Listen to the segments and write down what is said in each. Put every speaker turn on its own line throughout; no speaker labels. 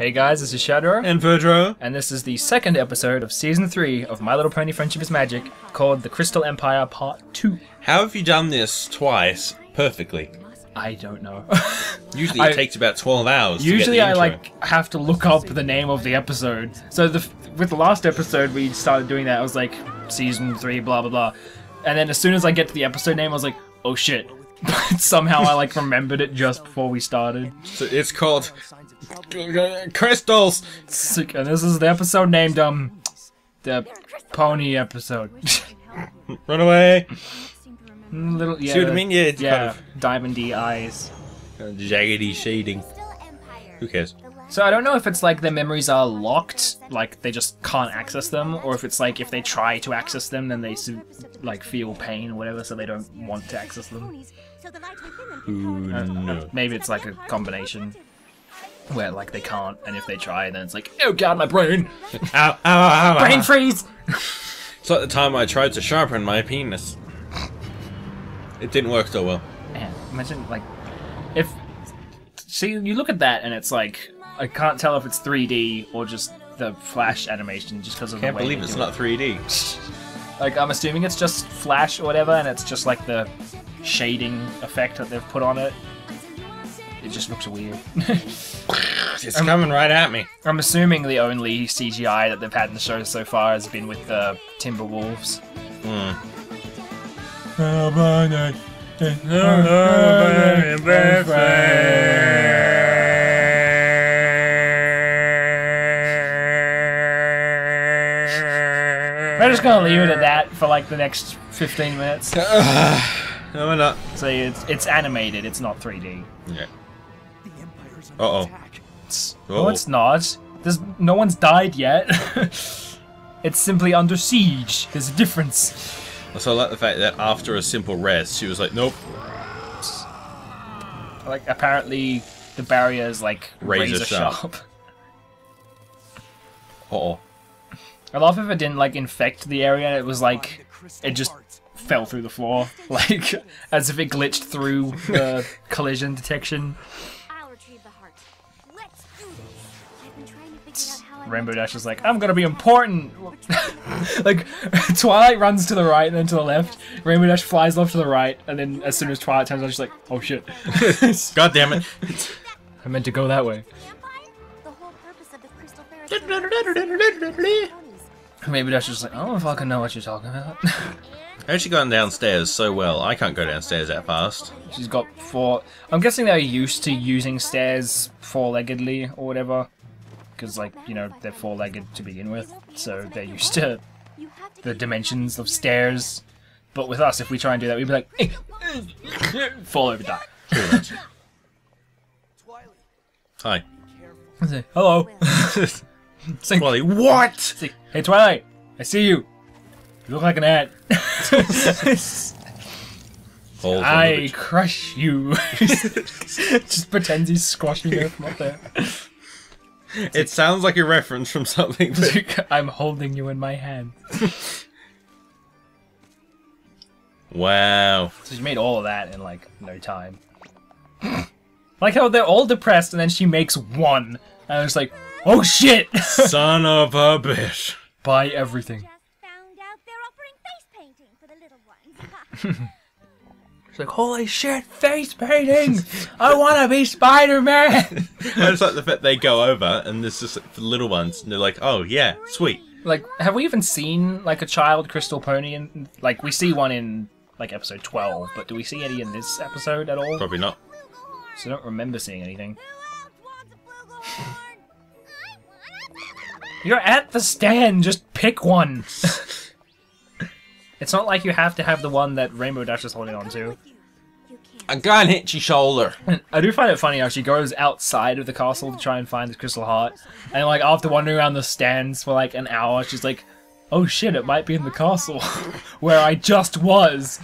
Hey guys, this is Shadrow
and Fertro,
and this is the second episode of Season 3 of My Little Pony Friendship is Magic, called The Crystal Empire Part 2.
how have you done this twice perfectly?
I don't know.
Usually it takes about 12 hours
Usually
to get the
I
intro.
have to look up the name of the episode. So with the last episode we started doing that, I was like, Season 3, blah blah blah. And then as soon as I get to the episode name, I was like, oh shit. But somehow I remembered it just before we started.
So it's called Crystals!
And this is the episode named, the Pony episode.
Run away!
Little, yeah,
See what I mean? Yeah, it's
yeah, diamondy eyes.
kind of jaggedy shading. Who cares?
So I don't know if it's like their memories are locked, like they just can't access them, or if it's like if they try to access them, then they feel pain or whatever, so they don't want to access them.
No.
Maybe it's like a combination where they can't, and if they try, then it's like, oh god, my brain,
Ow, ow, ow, ow,
brain
ow.
freeze.
It's like the time I tried to sharpen my penis. It didn't work so well.
Man, imagine if you look at that and it's like I can't tell if it's 3D or just the flash animation just because of the way
Can't believe
they
it's
do
not
it.
3D.
I'm assuming it's just flash or whatever, and it's just like the shading effect that they've put on it. It just looks weird.
It's coming right at me.
I'm assuming the only CGI that they've had in the show so far has been with the Timberwolves. We're just gonna leave it at that for the next 15 minutes.
No, we're not.
So it's animated, it's not 3D.
Yeah. Uh-oh.
No, it's not. No one's died yet. It's simply under siege. There's a difference.
Also, I like the fact that after a simple rest, she was like, nope.
Apparently the barrier is razor sharp.
Uh-oh.
I love if it didn't infect the area. It was it just fell through the floor, as if it glitched through the collision detection.
I'll retrieve the heart. Let's do this. I've been trying to figure out how I
Rainbow Dash is I'm gonna be important. Twilight runs to the right and then to the left. Rainbow Dash flies off to the right, and then as soon as Twilight turns on, she's like, oh shit.
God damn it.
I meant to go that way.
the whole purpose of the crystal fairy.
Rainbow Dash is like, I don't fucking know what you're talking about.
How's she gone downstairs so well? I can't go downstairs that fast.
She's got 4. I'm guessing they're used to using stairs 4-leggedly or whatever. Because, they're 4-legged to begin with. So they're used to the dimensions of stairs. But with us, if we try and do that, we'd be like, fall over, die.
Hi.
Hello.
Wally, what?
Hey, Twilight, I see you. You look like an ant. I crush you. Just pretends he's squashing her from up there.
It sounds like a reference from something.
I'm holding you in my hand.
Wow.
So she made all of that in no time. Like how they're all depressed and then she makes one. And I was like, oh shit!
Son of a bitch.
Buy everything.
Just found out they're offering face painting for the little ones.
She's like, holy shit, face painting! I wanna be Spider-Man!
I just like the fact they go over and there's just for the little ones and they're like, oh yeah, sweet.
Have we even seen a child crystal pony in we see one in episode 12, but do we see any in this episode at all?
Probably not.
So I don't remember seeing anything. You're at the stand, just pick one. It's not like you have to have the one that Rainbow Dash is holding on to.
A gun hit your shoulder.
I do find it funny how she goes outside of the castle to try and find the crystal heart, and after wandering around the stands for an hour, she's like, oh shit, it might be in the castle where I just was.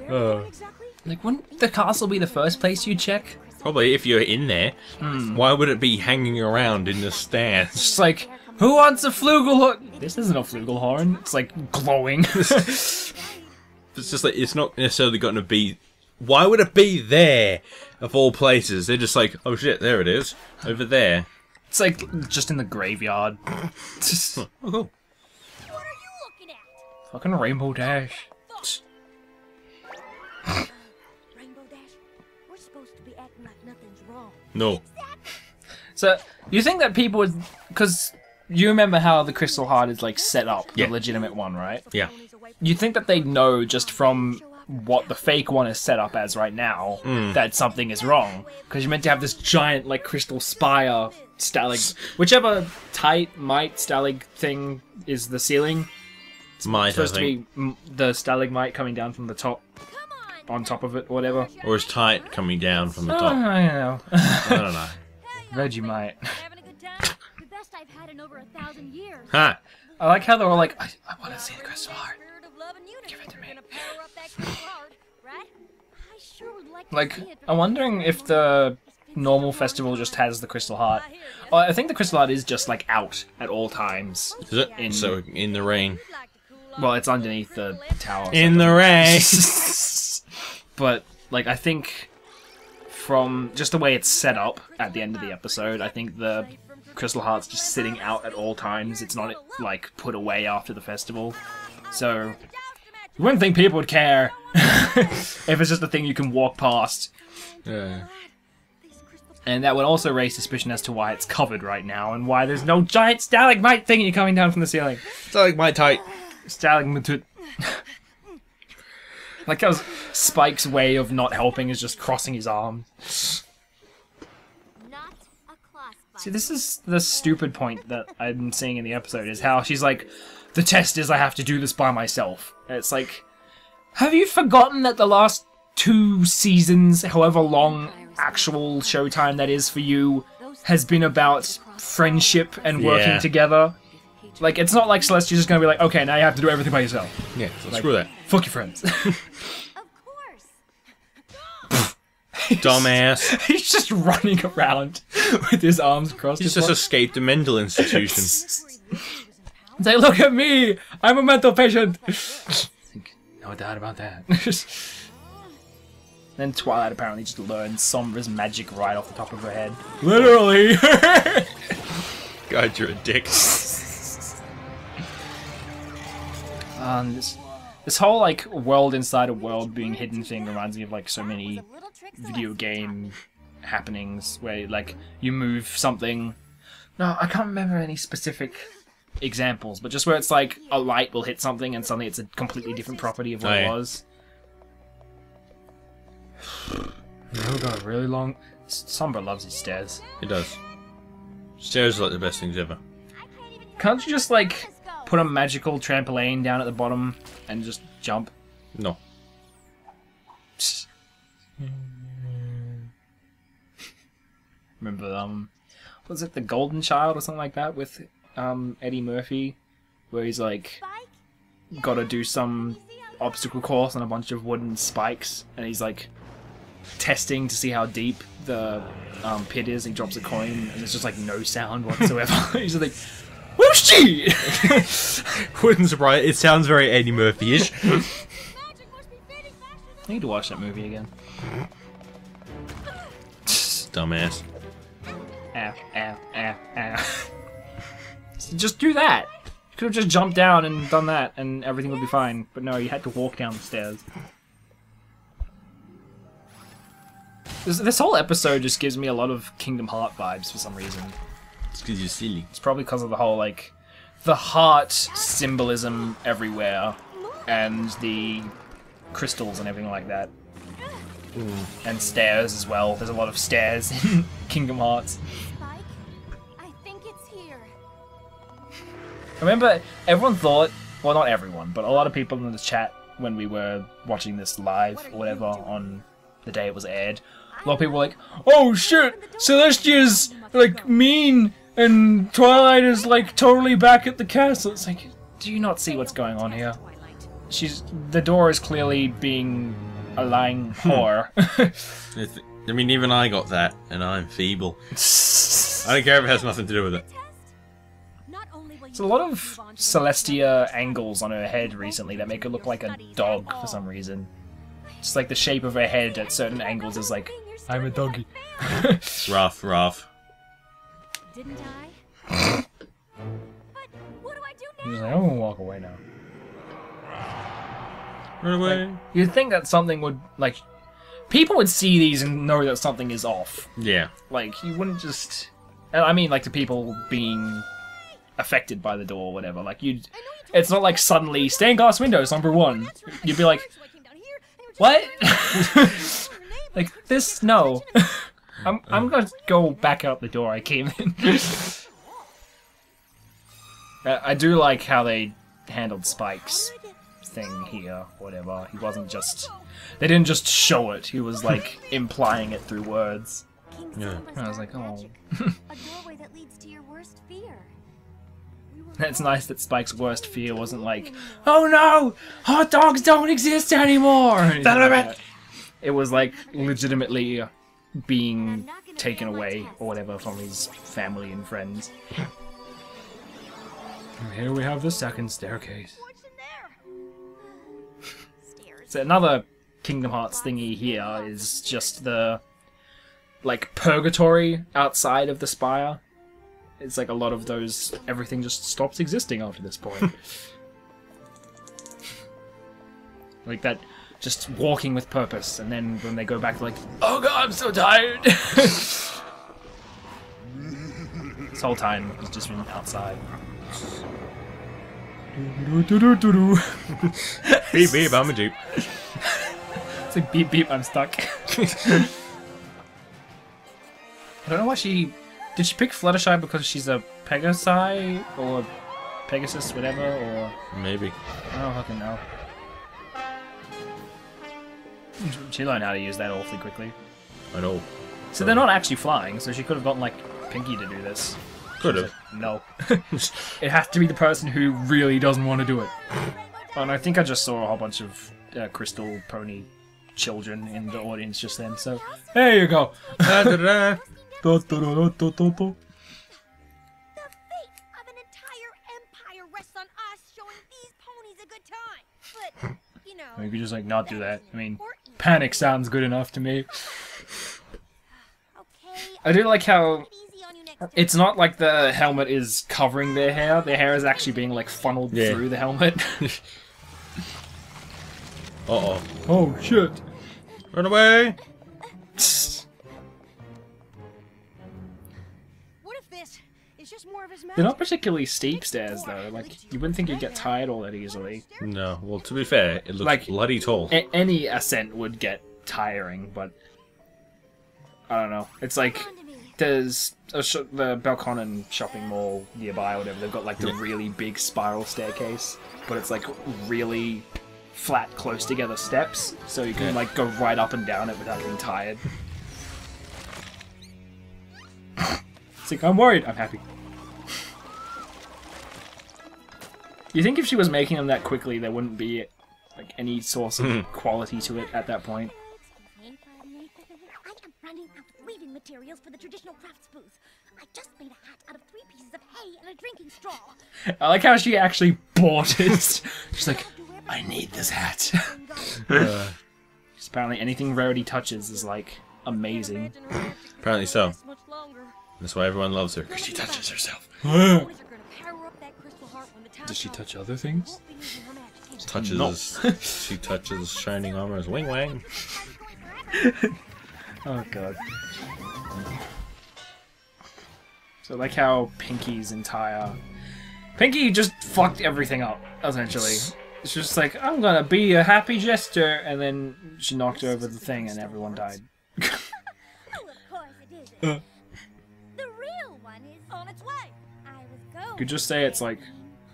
Wouldn't the castle be the first place you check?
Probably if you're in there. Why would it be hanging around in the stands?
Just who wants a flugelhorn? This isn't a flugelhorn. It's glowing.
It's just it's not necessarily going to be Why would it be there, of all places? They're just like, oh shit, there it is, over there.
It's like just in the graveyard.
Oh.
What are you looking at?
Fucking Rainbow Dash.
Rainbow Dash, we're supposed to be acting like nothing's wrong.
No.
So, you think that people would... Because you remember how the Crystal Heart is, like, set up,
Yeah.
the legitimate one, right?
Yeah.
You think that they know just from what the fake one is set up as right now that something is wrong? Because you're meant to have this giant, like, crystal spire stalag... Whichever might stalag thing is the ceiling.
It's might, I
Supposed to
think.
be the stalagmite coming down from the top, on top of it, or whatever.
Or is tight coming down from the
I
top?
don't know.
I don't know.
Vegemite.
Having a good time? The best I've had in over 1,000 years.
Ha!
I like how they're all like, I want to see the Crystal Heart.
Give
it to me.
Right? I sure would like
Like,
to see it, but
I'm wondering if the normal festival just has the Crystal Heart. Well, I think the Crystal Heart is just, like, out at all times.
Is it? So, in the rain.
I'd like to cool off.
Well, it's underneath the tower.
In the rain!
But, like, I think from just the way it's set up at the end of the episode, I think the Crystal Heart's just sitting out at all times. It's not, like, put away after the festival. So, you wouldn't think people would care if it's just a thing you can walk past.
Yeah.
And that would also raise suspicion as to why it's covered right now, and why there's no giant stalagmite thingy coming down from the ceiling.
It's like my tight.
Stalagmite. Like how Spike's way of not helping is just crossing his arms.
Not a class
See, this is the stupid point that I'm seeing in the episode, is how she's like, the test is I have to do this by myself. And it's like, have you forgotten that the last 2 seasons, however long actual showtime that is for you, has been about friendship and working
Yeah.
together? Like, it's not like Celestia's just gonna be like, okay, now you have to do everything by yourself.
Yeah, so
Like,
screw that.
Fuck your friends.
Of course.
Dumbass.
He's just running around with his arms crossed.
He's just escaped a mental institution.
Say, look at me! I'm a mental patient! No doubt about that. Then Twilight apparently just learned Sombra's magic right off the top of her head. Literally!
God, you're a dick.
This whole, like, world inside a world being hidden thing reminds me of, like, so many video game happenings where, like, you move something... No, I can't remember any specific examples, but just where it's like a light will hit something and suddenly it's a completely different property of what it was. Oh god, really long... Sombra loves his stairs.
It does. Stairs are like the best things ever.
Can't you just, like, put a magical trampoline down at the bottom and just jump?
No.
Remember, was it The Golden Child or something like that with Eddie Murphy, where he's like gotta do some obstacle course on a bunch of wooden spikes, and he's like testing to see how deep the pit is. He drops a coin and there's just like no sound whatsoever. He's just like, whooshie!
Wouldn't surprise. It sounds very Eddie Murphy-ish.
I need to watch that movie again.
Dumbass.
Ow, ow, ow, ow. Just do that. You could have just jumped down and done that, and everything would be fine. But no, you had to walk down the stairs. This whole episode just gives me a lot of Kingdom Hearts vibes for some reason.
It's because you're silly.
It's probably because of the whole, like, the heart symbolism everywhere, and the crystals and everything like that. And stairs as well. There's a lot of stairs in Kingdom Hearts.
Spike, I think it's here.
Remember, everyone thought, well, not everyone, but a lot of people in the chat when we were watching this live or whatever on the day it was aired, a lot of people were like, oh shit, Celestia's like mean and Twilight is like totally back at the castle. It's like, do you not see what's going on here? The door is clearly being a lying whore.
I mean, even I got that, and I'm feeble. I don't care if it has nothing to do with it.
There's a lot of Celestia angles on her head recently that make her look like a dog for some reason. Just like the shape of her head at certain angles is like, I'm a doggy.
Rough, rough.
didn't I? But what do I do
He was
now?
like, I'm gonna walk away now.
Run away.
Like, you'd think that something would, like, people would see these and know that something is off.
Yeah.
Like, you wouldn't just... I mean, like, the people being affected by the door or whatever. Like, you'd... It's not like suddenly, stained glass windows, number 1. You'd be like, what? Like, this... No. I'm gonna go back out the door I came in. I do like how they handled Spike's thing here, whatever. He wasn't just... They didn't just show it, he was, like, implying it through words.
Yeah.
I was like, oh.
A doorway that leads to your worst fear.
It's nice that Spike's worst fear wasn't like, oh no! Hot dogs don't exist anymore! or anything like that. It was, like, legitimately being taken away, or whatever, from his family and friends. And here we have the second staircase.
What's in there? Stairs.
So another Kingdom Hearts thingy here is just the, like, purgatory outside of the spire. It's like a lot of those, everything just stops existing after this point. Like that, just walking with purpose, and then when they go back, like, oh god, I'm so tired! This whole time, he's just been outside.
Beep beep, I'm a Jeep.
It's like, beep beep, I'm stuck. I don't know why she... Did she pick Fluttershy because she's a Pegasi? Or Pegasus, whatever? Or...
Maybe.
I don't fucking know. She learned how to use that awfully quickly.
I know.
So they're not actually flying, so she could have gotten, like, Pinky to do this.
Could have.
Like, no. It has to be the person who really doesn't want to do it. Oh, and I think I just saw a whole bunch of Crystal Pony children in the audience just then, so... There you go!
Da-da-da.
Da, da, da, da, da, da.
The fate of an entire empire rests on us showing these ponies a good time. But, you know...
You could just, like, not do that. I mean, panic sounds good enough to me.
Okay,
I do like how...
easy on you next time.
It's not like the helmet is covering their hair. Their hair is actually being, like, funneled through the helmet.
Uh-oh.
Oh, shit.
Run away!
What if this is just more of his
They're not particularly steep stairs, though. Like, you wouldn't think you'd get tired all that easily.
No, well, to be fair, it looks
Like-
bloody tall.
Any ascent would get tiring, but... I don't know. It's like, there's the Belconnen shopping mall nearby or whatever. They've got, like, the really big spiral staircase, but it's, like, really flat, close together steps, so you can, like, go right up and down it without getting tired. It's like, I'm worried. I'm happy. You think if she was making them that quickly, there wouldn't be, like, any source of quality to it at that point?
Excuse me, pardon me. I am running out of weaving materials for the traditional crafts booth. I just made a hat out of 3 pieces of hay and a drinking straw.
I like how she actually bought it. She's like, I need this hat. Apparently anything Rarity touches is, like, amazing.
Apparently so. That's why everyone loves her, because she touches herself.
Does she touch other things?
Touches,
No.
she touches shining armors. Wing wang.
Oh god. So like how Pinky's entire... Pinky just fucked everything up, essentially. It's just like, I'm gonna be a happy jester, and then she knocked over the thing and everyone died.
Oh, of course it isn't. The real one is on its way. I was going.
Could just say it's like,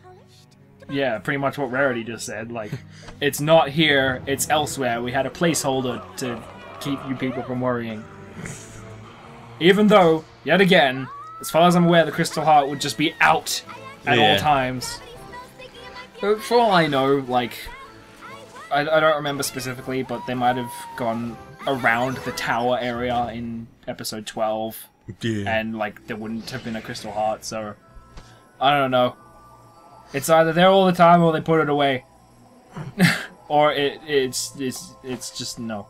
Polished?
yeah, pretty much what Rarity just said. Like, it's not here, it's elsewhere. We had a placeholder to keep you people from worrying. Even though, yet again, as far as I'm aware, the Crystal Heart would just be out at all times. But for all I know, like, I don't remember specifically, but they might have gone around the tower area in episode 12, and, like, there wouldn't have been a Crystal Heart, so I don't know. It's either there all the time or they put it away. Or it's just no.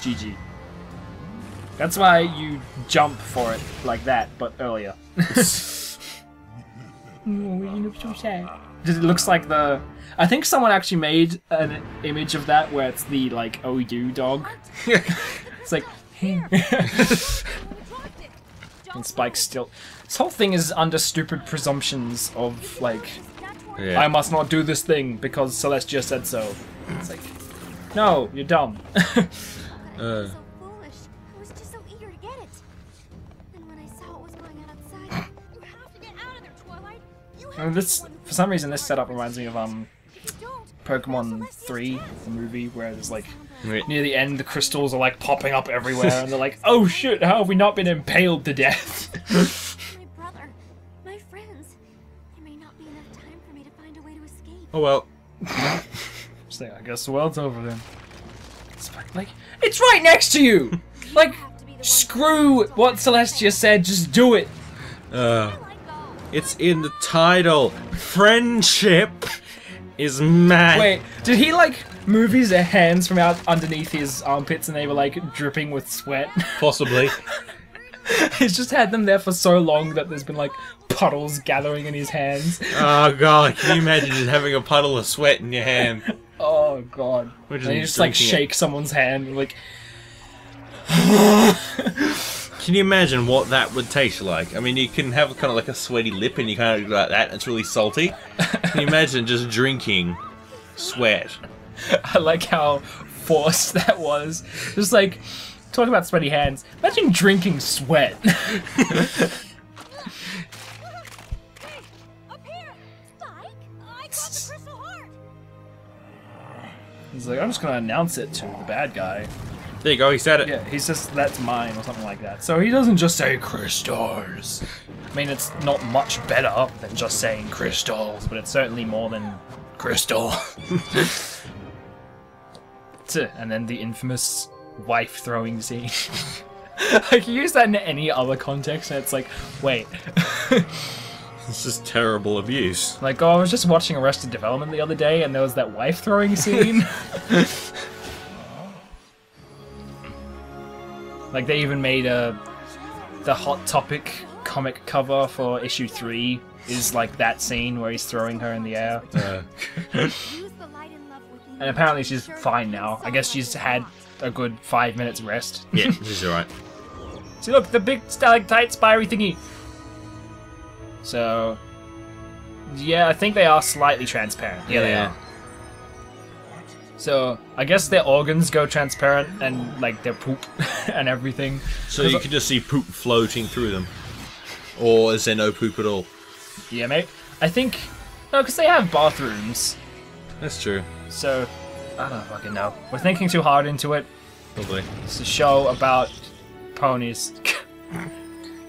GG. That's why you jump for it like that, but earlier. Oh, you look so sad. It looks like the... I think someone actually made an image of that where it's the, like, OU dog. It's like... And Spike's still... This whole thing is under stupid presumptions of, like...
Yeah.
I must not do this thing because Celestia said so. It's like... No, you're dumb.
So foolish. I was just so eager to get it. And when I saw it was going on outside, you have to get out of there, Twilight. You have
This, for some reason, this setup reminds me of
If you don't,
Pokemon 3, the movie, where there's like
Wait.
near the end the crystals are like popping up everywhere, and they're like, "Oh shit! How have we not been impaled to death?"
my brother, my friends. There may not be enough time for me to find a way to escape.
Oh well.
Just like, I guess the world's over then. Like, it's right next to you. Like, screw what Celestia said. Just do it.
It's in the title. Friendship is mad.
Wait, did he like move his hands from out underneath his armpits and they were like dripping with sweat?
Possibly.
He's just had them there for so long that there's been like puddles gathering in his hands.
Oh god, can you imagine just having a puddle of sweat in your hand?
Oh god.
Which
And
is
you just like
drinking it.
shake someone's hand like...
Can you imagine what that would taste like? I mean, you can have kind of like a sweaty lip and you kind of do like that and it's really salty. Can you imagine just drinking sweat?
I like how forced that was. Just like, talking about sweaty hands. Imagine drinking sweat.
Hey, up here! Spike, I got the crystal heart.
He's like, I'm just gonna announce it to the bad guy.
There you go, he said it.
Yeah, he says that's mine or something like that. So he doesn't just say crystals. I mean, it's not much better than just saying crystals, but it's certainly more than crystal. And then the infamous wife throwing scene. I can use that in any other context, and it's like, wait.
This is terrible abuse.
Like, oh, I was just watching Arrested Development the other day, and there was that wife throwing scene. Like, they even made the Hot Topic comic cover for issue 3 is like that scene where he's throwing her in the air.
Use the light and love within
And apparently she's fine now. I guess she's had a good 5 minutes rest.
Yeah, this is alright.
See, look, the big stalactite spiry thingy. So, yeah, I think they are slightly transparent. Yeah, they
Yeah.
are. So, I guess their organs go transparent and, like, their poop and everything.
So you can just see poop floating through them. Or is there no poop at all?
Yeah, mate. I think... No, because they have bathrooms.
That's true.
So, I don't fucking know. We're thinking too hard into it.
Probably.
It's a show about ponies.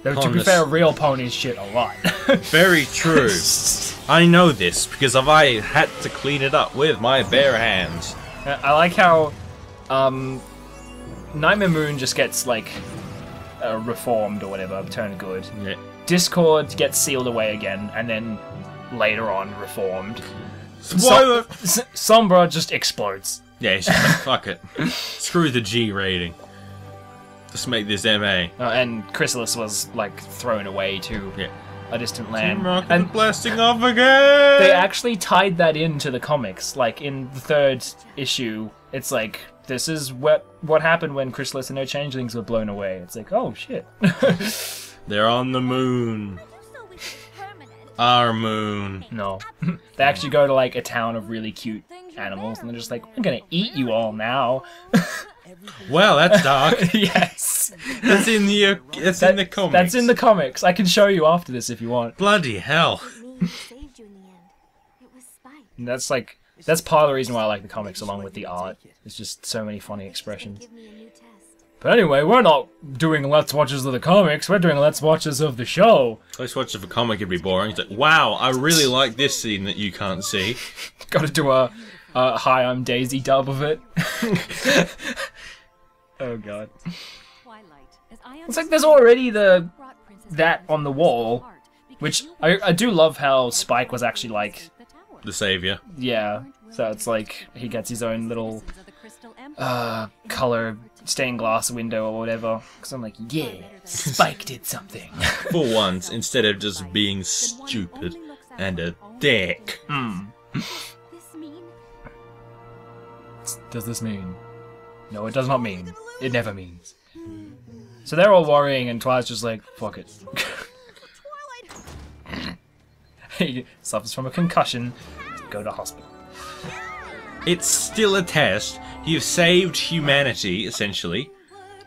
Though, to be
Ponies.
fair, real ponies shit a lot.
Very true. I know this because I had to clean it up with my bare hands.
I like how Nightmare Moon just gets like reformed or whatever, turned good.
Yeah.
Discord gets sealed away again, and then later on reformed.
Spoiler!
Sombra just explodes.
Yeah, it's just like, fuck it. Screw the G rating. Just make this MA.
And Chrysalis was like thrown away to
Yeah.
a distant land.
Rocket
And
blasting off again!
they actually tied that into the comics. Like in the 3rd issue, it's like, this is what happened when Chrysalis and her changelings were blown away. It's like, oh shit.
They're on the moon.
so we can permanent.
Our moon.
No. They actually go to like a town of really cute animals and they're just like, we're gonna eat you all now.
Well, that's dark.
Yes.
That's in the in the comics.
That's in the comics. I can show you after this if you want.
Bloody hell.
Me who saved you in the end. It was Spike.
And that's part of the reason why I like the comics along with the art. It's just so many funny expressions.
Give me a new test.
But anyway, we're not doing Let's Watches of the comics, we're doing Let's Watches of the show.
Let's watch if a comic would be boring. It's like, wow, I really like this scene that you can't see.
Gotta do a Hi, I'm Daisy dub of it. Oh god. It's like there's already that on the wall, which I do love how Spike was actually like,
The savior.
yeah, so it's like he gets his own little color stained glass window or whatever. Because I'm like, yeah, Spike did something.
For once, instead of just being stupid and a dick.
This mean?
Does this mean? No, it does not mean. It never means. So they're all worrying, and Twilight's just like, fuck it.
Twilight!
He suffers from a concussion. Go to hospital.
It's still a test. You've saved humanity, essentially.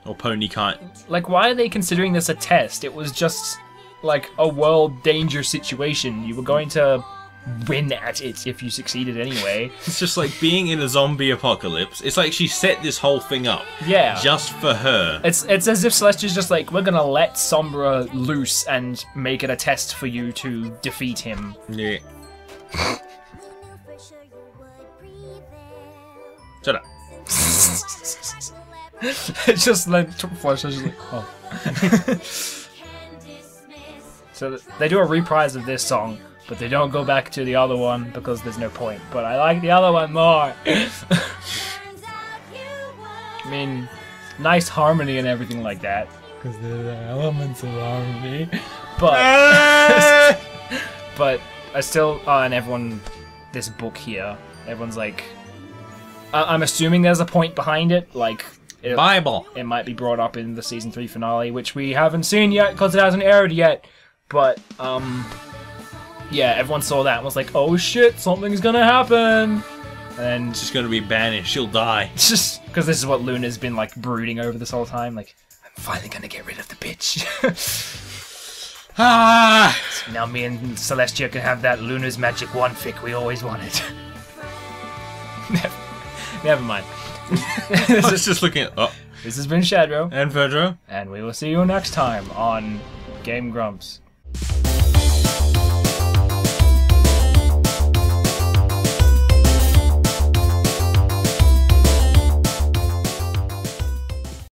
Or Pony can't.
Like, why are they considering this a test? It was just, like, a world danger situation. You were going to win at it if you succeeded anyway.
It's just like being in a zombie apocalypse. It's like she set this whole thing up.
Yeah.
Just for her.
It's as if Celestia's just like, we're gonna let Sombra loose and make it a test for you to defeat him.
Yeah. Shut up.
It's just like, Flash is just like, oh. So they do a reprise of this song, but they don't go back to the other one because there's no point. But I like the other one more. I mean, nice harmony and everything like that. Because there are elements of harmony. But, but I still, and everyone, this book here, everyone's like, I'm assuming there's a point behind it, like,
Bible.
It might be brought up in the season 3 finale, which we haven't seen yet because it hasn't aired yet. But, yeah, everyone saw that and was like, oh shit, something's gonna happen. And
She's gonna be banished. She'll die.
just because this is what Luna's been like brooding over this whole time. Like, I'm finally gonna get rid of the bitch.
Ah!
So now me and Celestia can have that Luna's magic one fic we always wanted. Never mind.
I was just looking at. Oh.
This has been Shadrow
And Fertro.
and we will see you next time on Game Grumps.